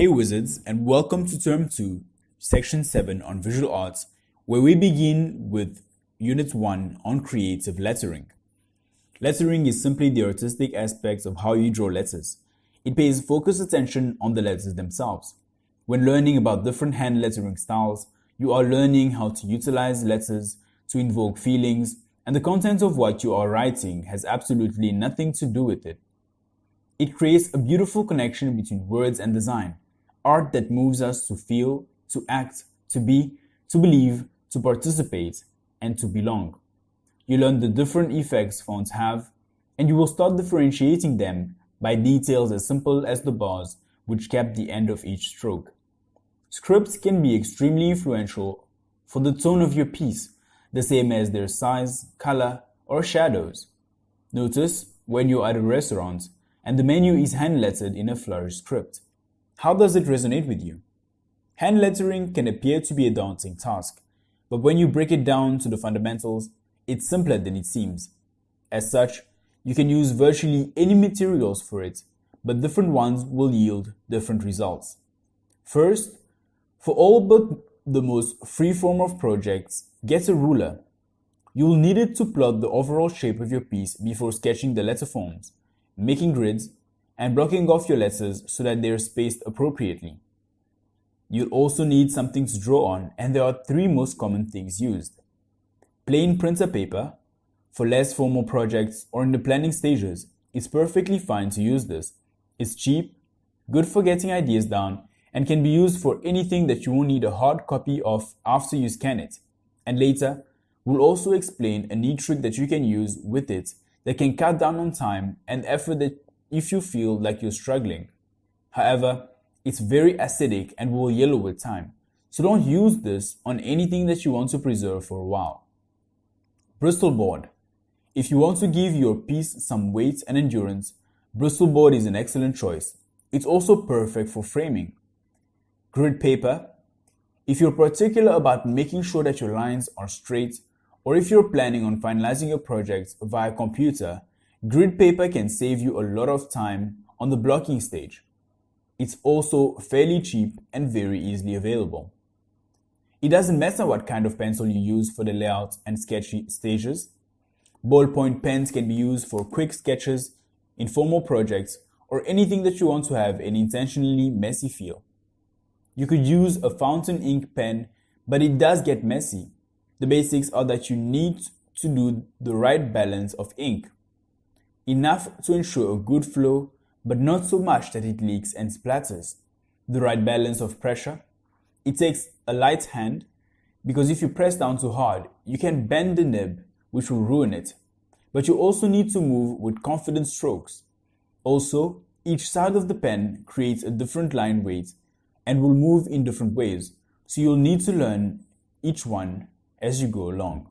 Hey wizards, and welcome to Term 2, Section 7 on Visual Arts, where we begin with Unit 1 on Creative Lettering. Lettering is simply the artistic aspects of how you draw letters. It pays focused attention on the letters themselves. When learning about different hand lettering styles, you are learning how to utilize letters to invoke feelings, and the content of what you are writing has absolutely nothing to do with it. It creates a beautiful connection between words and design, art that moves us to feel, to act, to be, to believe, to participate, and to belong. You learn the different effects fonts have, and you will start differentiating them by details as simple as the bars which cap the end of each stroke. Scripts can be extremely influential for the tone of your piece, the same as their size, color, or shadows. Notice when you're at a restaurant and the menu is hand-lettered in a flourished script. How does it resonate with you? Hand lettering can appear to be a daunting task, but when you break it down to the fundamentals, it's simpler than it seems. As such, you can use virtually any materials for it, but different ones will yield different results. First, for all but the most free-form of projects, get a ruler. You'll need it to plot the overall shape of your piece before sketching the letter forms, making grids, and blocking off your letters so that they are spaced appropriately. You'll also need something to draw on, and there are three most common things used. Plain printer paper. For less formal projects or in the planning stages, it's perfectly fine to use this. It's cheap, good for getting ideas down, and can be used for anything that you won't need a hard copy of after you scan it. And later, we'll also explain a neat trick that you can use with it that can cut down on time and effort that if you feel like you're struggling. However, it's very acidic and will yellow with time, so don't use this on anything that you want to preserve for a while. Bristol board. If you want to give your piece some weight and endurance, Bristol board is an excellent choice. It's also perfect for framing. Grid paper. If you're particular about making sure that your lines are straight, or if you're planning on finalizing your project via computer, grid paper can save you a lot of time on the blocking stage. It's also fairly cheap and very easily available. It doesn't matter what kind of pencil you use for the layout and sketchy stages. Ballpoint pens can be used for quick sketches, informal projects, or anything that you want to have an intentionally messy feel. You could use a fountain ink pen, but it does get messy. The basics are that you need to do the right balance of ink. Enough to ensure a good flow, but not so much that it leaks and splatters. The right balance of pressure. It takes a light hand, because if you press down too hard, you can bend the nib, which will ruin it. But you also need to move with confident strokes. Also, each side of the pen creates a different line weight and will move in different ways, so you'll need to learn each one as you go along.